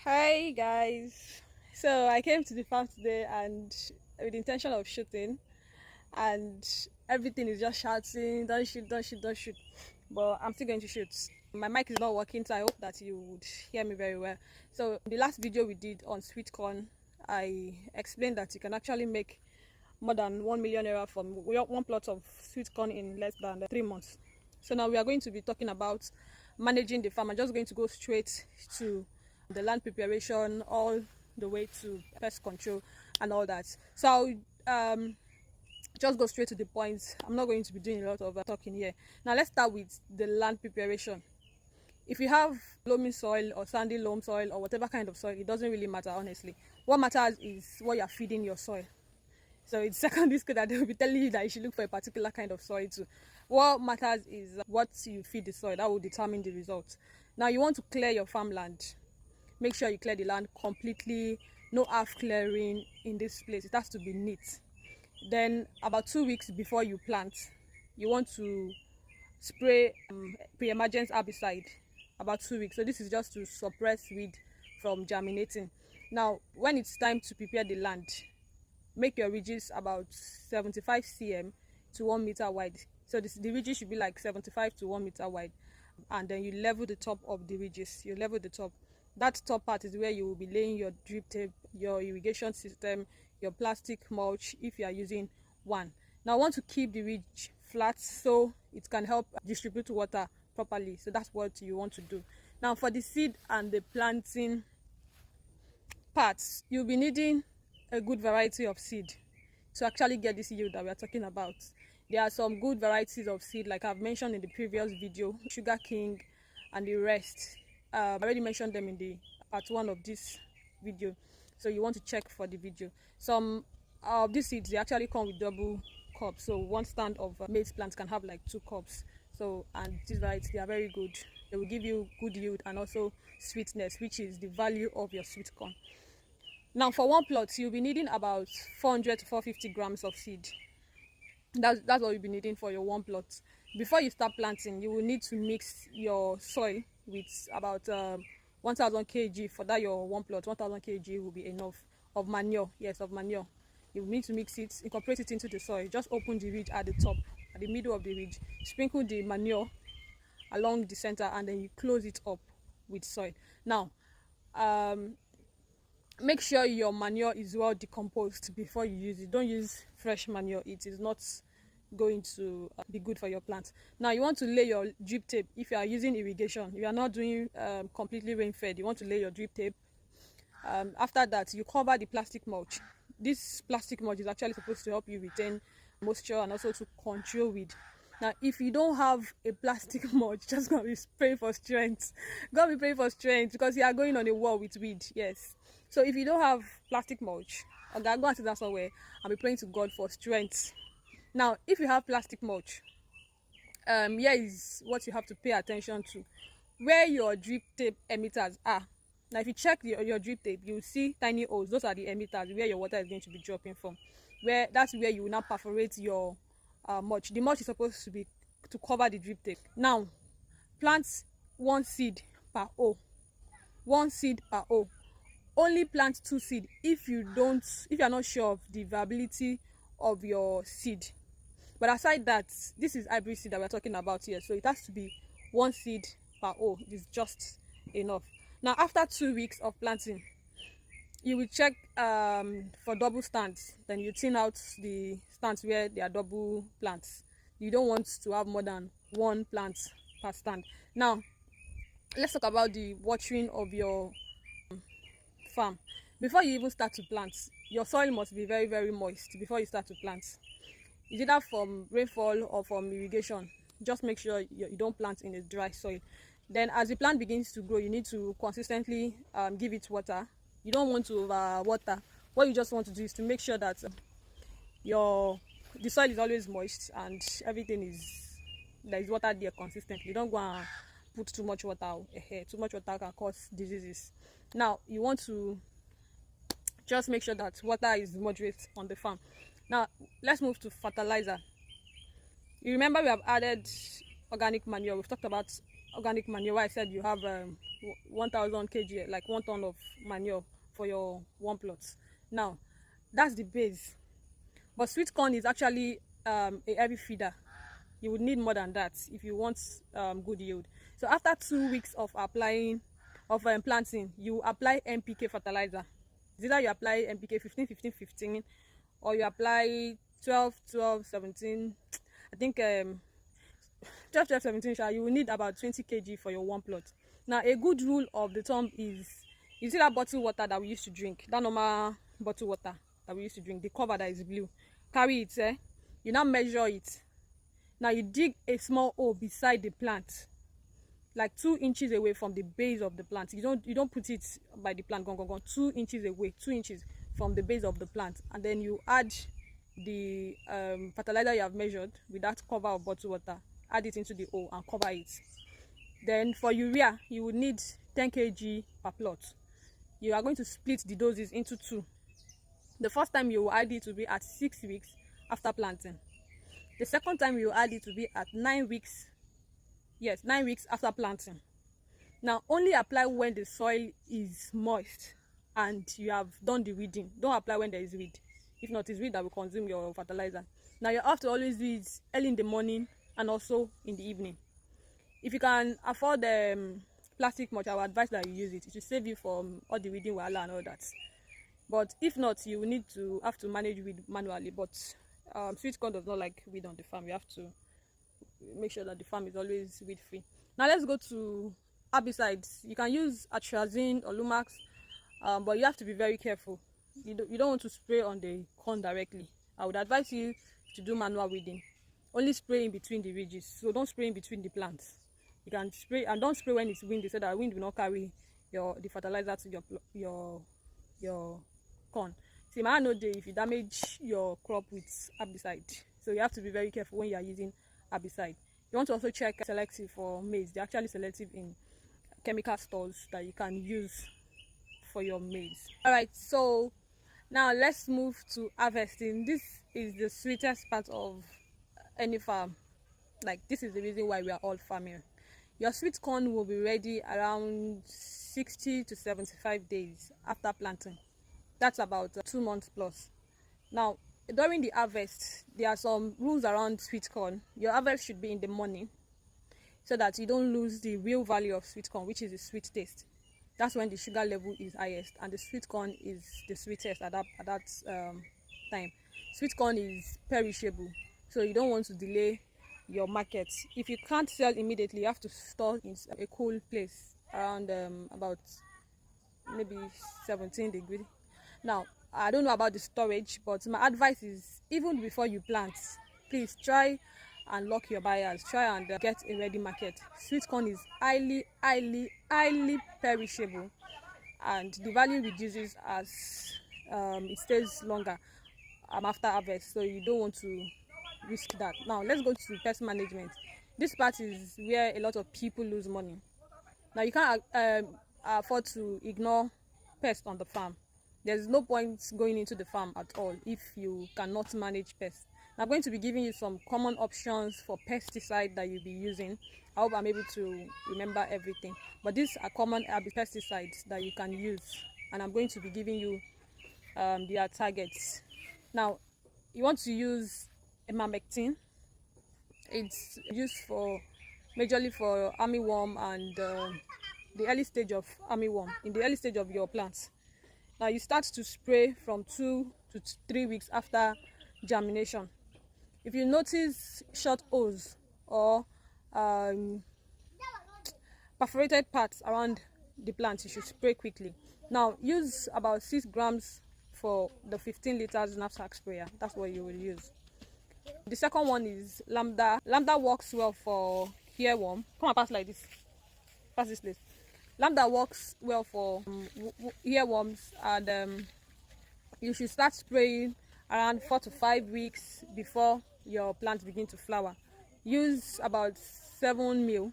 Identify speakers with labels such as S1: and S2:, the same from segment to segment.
S1: Hi guys. So I came to the farm today and with the intention of shooting, and everything is just shouting, don't shoot, don't shoot, don't shoot. But I'm still going to shoot. My mic is not working, so I hope that you would hear me very well. So the last video we did on sweet corn, I explained that you can actually make more than 1 million naira from one plot of sweet corn in less than 3 months. So now we are going to be talking about managing the farm. I'm just going to go straight to the land preparation all the way to pest control and all that. So I'll just go straight to the point. I'm not going to be doing a lot of talking here. Now let's start with the land preparation. If you have loamy soil or sandy loam soil or whatever kind of soil, it doesn't really matter, honestly. What matters is what you're feeding your soil. So it's secondary school that they will be telling you that you should look for a particular kind of soil too. What matters is what you feed the soil. That will determine the result. Now you want to clear your farmland. Make sure you clear the land completely. No half clearing in this place. It has to be neat. Then about 2 weeks before you plant, you want to spray pre-emergence herbicide about 2 weeks. So this is just to suppress weed from germinating. Now when it's time to prepare the land, make your ridges about 75 cm to 1 meter wide. So the ridges should be like 75 to 1 meter wide, and then you level the top of the ridges. You level the top. That top part is where you will be laying your drip tape, your irrigation system, your plastic mulch if you are using one. Now I want to keep the ridge flat so it can help distribute water properly. So that's what you want to do. Now for the seed and the planting parts, you'll be needing a good variety of seed to actually get this yield that we are talking about. There are some good varieties of seed, like I've mentioned in the previous video, Sugar King and the rest. I already mentioned them in the part 1 of this video, so you want to check for the video. Some of these seeds, they actually come with double cups, so one stand of maize plants can have like 2 cups. So, and these varieties, they are very good. They will give you good yield and also sweetness, which is the value of your sweet corn. Now for one plot, you'll be needing about 400 to 450 grams of seed. That's what you'll be needing for your one plot. Before you start planting, you will need to mix your soil with about 1000 kg. For that, your one plot, 1000 kg will be enough of manure. Yes, of manure. You will need to mix it, incorporate it into the soil. Just open the ridge at the top, at the middle of the ridge. Sprinkle the manure along the center, and then you close it up with soil. Now make sure your manure is well decomposed before you use it. Don't use fresh manure. It is not going to be good for your plants. Now you want to lay your drip tape. If you are using irrigation, you are not doing completely rain fed, you want to lay your drip tape. After that, you cover the plastic mulch. This plastic mulch is actually supposed to help you retain moisture and also to control weed. Now if you don't have a plastic mulch, just gonna be praying for strength. Gonna be praying for strength, because you are going on a war with weed. Yes. So if you don't have plastic mulch, go and sit down somewhere and be praying to God for strength. Now if you have plastic mulch, here is what you have to pay attention to: where your drip tape emitters are. Now if you check your drip tape, you will see tiny holes. Those are the emitters where your water is going to be dropping from. That's where you will now perforate your mulch. The mulch is supposed to be to cover the drip tape. Now plant one seed per hole. One seed per hole. Only plant 2 seed if you are not sure of the viability of your seed. But aside that, this is hybrid seed that we're talking about here, so it has to be 1 seed per hole. It is just enough. Now after 2 weeks of planting, you will check for double stands. Then you thin out the stands where there are double plants. You don't want to have more than 1 plant per stand. Now let's talk about the watering of your farm. Before you even start to plant, your soil must be very, very moist before you start to plant. It's either from rainfall or from irrigation. Just make sure you don't plant in a dry soil. Then as the plant begins to grow, you need to consistently give it water. You don't want to water. What you just want to do is to make sure that the soil is always moist and there is water there consistently. You don't go and put too much water. Too much water can cause diseases. Now you want to just make sure that water is moderate on the farm. Now let's move to fertilizer. You remember we have added organic manure. We've talked about organic manure, I said you have 1000 kg, like 1 ton of manure for your one plot. Now that's the base, but sweet corn is actually a heavy feeder. You would need more than that if you want good yield. So after 2 weeks of applying planting, you apply NPK fertilizer. It's either you apply NPK 15 15 15 or you apply 12 12 17. I think 12 12 17, you will need about 20 kg for your one plot. Now a good rule of the thumb is, you see that bottled water that we used to drink, that normal bottled water that we used to drink, the cover that is blue, carry it, you now measure it. Now you dig a small hole beside the plant, like 2 inches away from the base of the plant. You don't put it by the plant, 2 inches away, 2 inches from the base of the plant, and then you add the fertilizer you have measured with that cover of bottled water, add it into the hole and cover it. Then for urea, you would need 10 kg per plot. You are going to split the doses into 2. The first time you will add it will be at 6 weeks after planting. The second time you will add it will be at 9 weeks. Yes, 9 weeks after planting. Now only apply when the soil is moist and you have done the weeding. Don't apply when there is weed. If not, it's weed that will consume your fertilizer. Now you have to always do it early in the morning and also in the evening. If you can afford plastic mulch, I would advise that you use it. It will save you from all the weeding wahala and all that. But if not, you will have to manage weed manually. But sweet corn does not like weed on the farm. You have to make sure that the farm is always weed free. Now let's go to herbicides. You can use atrazine or Lumax, but you have to be very careful. You don't want to spray on the corn directly. I would advise you to do manual weeding. Only spray in between the ridges, so don't spray in between the plants. You can spray, and don't spray when it's windy, so that wind will not carry the fertilizer to your corn. See, man, no day if you damage your crop with herbicide. So you have to be very careful when you are using herbicide. You want to also check selective for maize. They're actually selective in chemical stores that you can use for your maize. All right, so now let's move to harvesting. This is the sweetest part of any farm. Like, this is the reason why we are all farming. Your sweet corn will be ready around 60 to 75 days after planting. That's about 2 months plus. Now during the harvest, there are some rules around sweet corn. Your harvest should be in the morning so that you don't lose the real value of sweet corn, which is the sweet taste. That's when the sugar level is highest and the sweet corn is the sweetest at that time. Sweet corn is perishable, so you don't want to delay your market. If you can't sell immediately, you have to store in a cool place around about maybe 17 degrees. Now I don't know about the storage, but my advice is, even before you plant, please try and lock your buyers. Try and get a ready market. Sweet corn is highly perishable, and the value reduces as it stays longer after harvest, so you don't want to risk that. Now let's go to pest management. This part is where a lot of people lose money. Now you can't afford to ignore pests on the farm. There's no point going into the farm at all if you cannot manage pests. I'm going to be giving you some common options for pesticide that you'll be using. I hope I'm able to remember everything, but these are common pesticides that you can use, and I'm going to be giving you their targets. Now you want to use emamectin. It's used majorly for armyworm and the early stage of armyworm, in the early stage of your plants. Now you start to spray from 2 to 3 weeks after germination. If you notice short holes or perforated parts around the plant, you should spray quickly. Now use about 6 grams for the 15 liters knapsack sprayer. That's what you will use. The second one is lambda. Lambda works well for earworm. Come and pass like this. Pass this place. Lambda works well for earworms, and you should start spraying around 4 to 5 weeks before your plants begin to flower. Use about 7 ml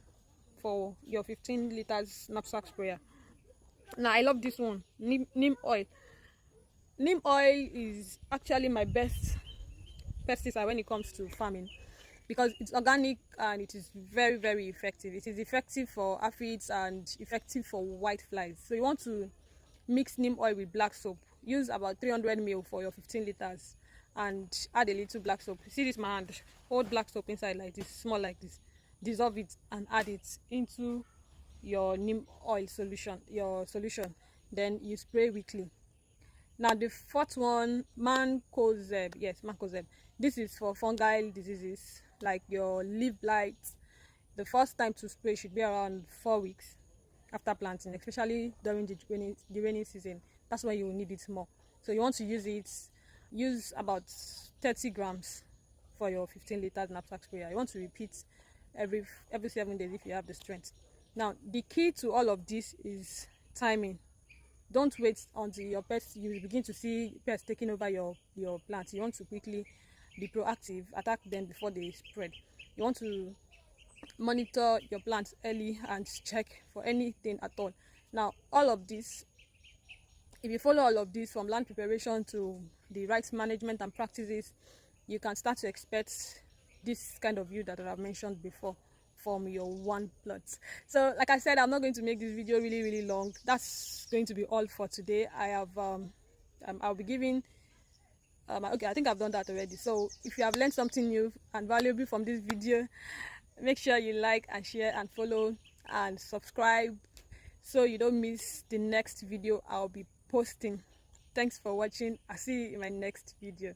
S1: for your 15 liters knapsack sprayer. Now I love this one, neem oil. Neem oil is actually my best pesticide when it comes to farming. because it's organic and it is very, very effective. It is effective for aphids and effective for white flies. So you want to mix neem oil with black soap. Use about 300 ml for your 15 liters and add a little black soap. See this my hand, hold black soap inside like this, small like this, dissolve it and add it into your neem oil solution, then you spray weekly. Now the fourth one, mancozeb. Yes, mancozeb. This is for fungal diseases like your leaf blight. The first time to spray should be around 4 weeks after planting, especially during the rainy season. That's when you will need it more. So you want to use about 30 grams for your 15 liter knapsack sprayer. You want to repeat every 7 days if you have the strength. Now the key to all of this is timing. Don't wait until you begin to see pests taking over your plants. You want to quickly be proactive, attack them before they spread. You want to monitor your plants early and check for anything at all. Now all of this, if you follow all of this from land preparation to the right management and practices, you can start to expect this kind of yield that I have mentioned before from your one plot. So like I said, I'm not going to make this video really long. That's going to be all for today. I have I'll be giving okay, I think I've done that already. So if you have learned something new and valuable from this video, make sure you like and share and follow and subscribe so you don't miss the next video I'll be posting. Thanks for watching. I'll see you in my next video.